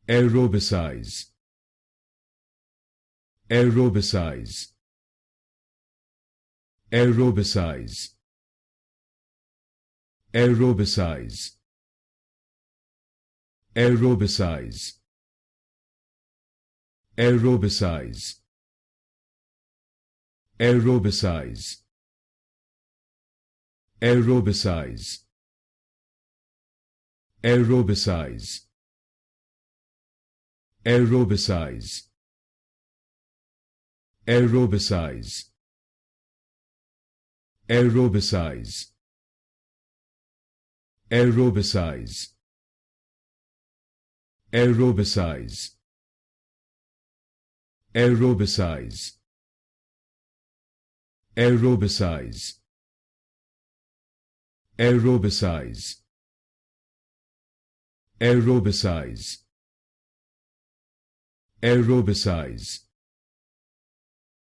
Aerobicize. Aerobicize. Aerobicize. Aerobicize. Aerobicize. Aerobicize. Aerobicize. Aerobicize. Aerobicize. Aerobicize. Aerobicize. Aerobicize. Aerobicize. Aerobicize. Aerobicize. Aerobicize. Aerobicize. Aerobicize. Aerobicize.